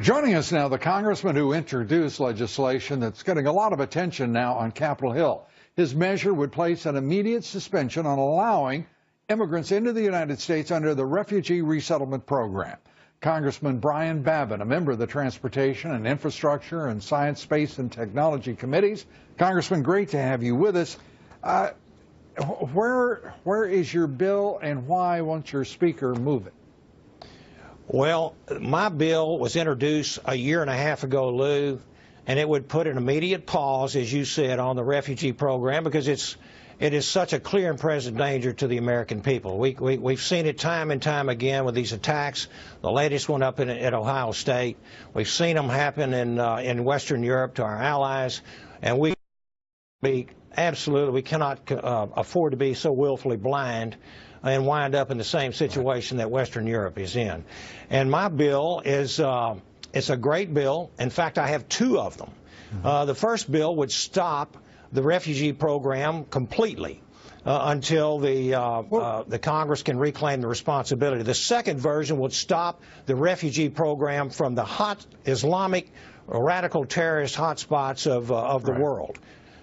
Joining us now, the congressman who introduced legislation that's getting a lot of attention now on Capitol Hill. His measure would place an immediate suspension on allowing immigrants into the United States under the Refugee Resettlement Program. Congressman Babin, a member of the Transportation and Infrastructure and Science, Space and Technology Committees. Congressman, great to have you with us. Where is your bill and why won't your speaker move it? Well, my bill was introduced a year and a half ago, Lou, and it would put an immediate pause, as you said, on the refugee program because it is such a clear and present danger to the American people. We've seen it time and time again with these attacks. The latest one up at Ohio State. We've seen them happen in Western Europe to our allies, and we cannot afford to be so willfully blind and wind up in the same situation that Western Europe is in. And my bill is it's a great bill. In fact, I have two of them. The first bill would stop the refugee program completely until the Congress can reclaim the responsibility. The second version would stop the refugee program from the hot Islamic radical terrorist hotspots of the world.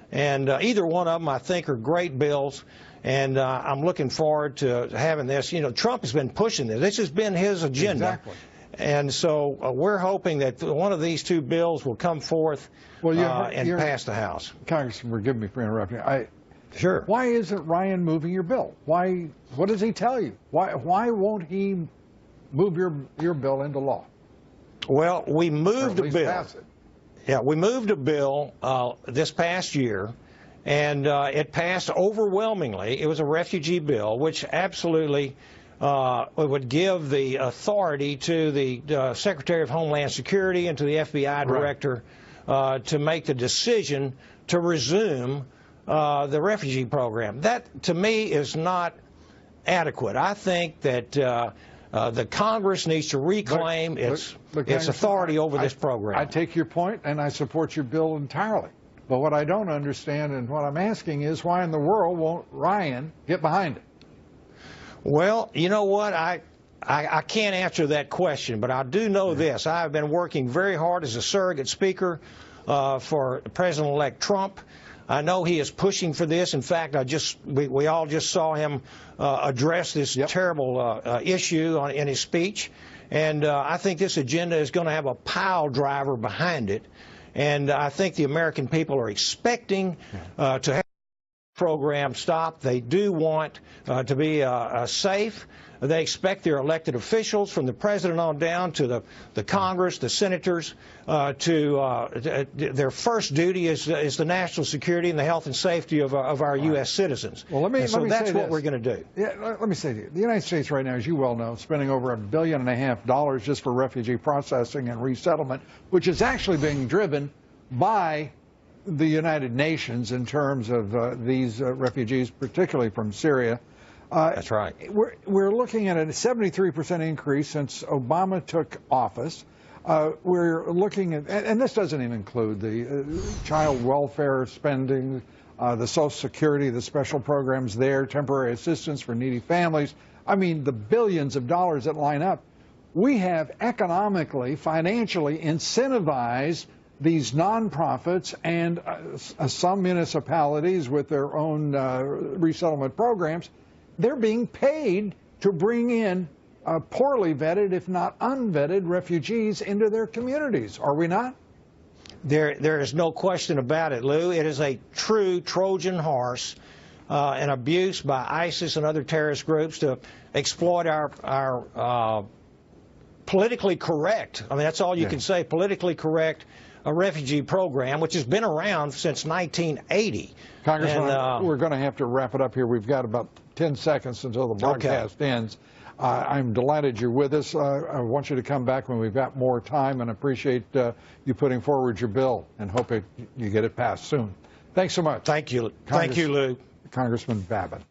And either one of them, I think, are great bills. And I'm looking forward to having this. You know, Trump has been pushing this. This has been his agenda. Exactly. And so we're hoping that one of these two bills will come forth and pass the House. Congressman, forgive me for interrupting. Sure. Why isn't Ryan moving your bill? Why? What does he tell you? Why won't he move your bill into law? Well, we moved a bill. Pass it. Yeah, we moved a bill this past year. And it passed overwhelmingly. It was a refugee bill, which absolutely would give the authority to the Secretary of Homeland Security and to the FBI director to make the decision to resume the refugee program. That, to me, is not adequate. I think that the Congress needs to reclaim its authority over this program. I take your point, and I support your bill entirely. But what I don't understand and what I'm asking is why in the world won't Ryan get behind it? Well, you know what? I can't answer that question, but I do know this. I've been working very hard as a surrogate speaker for President-elect Trump. I know he is pushing for this. In fact, we all just saw him address this terrible issue in his speech. And I think this agenda is going to have a pile driver behind it. And I think the American people are expecting to have the program stopped. They do want to be safe. They expect their elected officials, from the president on down to the Congress, the senators, their first duty is the national security and the health and safety of our U.S. citizens. Well, that's what we're going to do. Yeah, let me say to you, the United States right now, as you well know, is spending over $1.5 billion just for refugee processing and resettlement, which is actually being driven by the United Nations in terms of these refugees, particularly from Syria. That's right. We're looking at a 73% increase since Obama took office. We're looking at, and this doesn't even include the child welfare spending, the Social Security, the special programs there, temporary assistance for needy families. I mean, the billions of dollars that line up. We have economically, financially incentivized these nonprofits and some municipalities with their own resettlement programs. They're being paid to bring in poorly vetted, if not unvetted, refugees into their communities. Are we not? There is no question about it, Lou. It is a true Trojan horse, an abuse by ISIS and other terrorist groups to exploit our politically correct, I mean, that's all you can say, politically correct refugee program, which has been around since 1980. Congressman, we're going to have to wrap it up here. We've got about 10 seconds until the broadcast ends. I'm delighted you're with us. I want you to come back when we've got more time, and appreciate you putting forward your bill, and hope you get it passed soon. Thanks so much. Thank you. Thank you, Lou. Congressman Babin.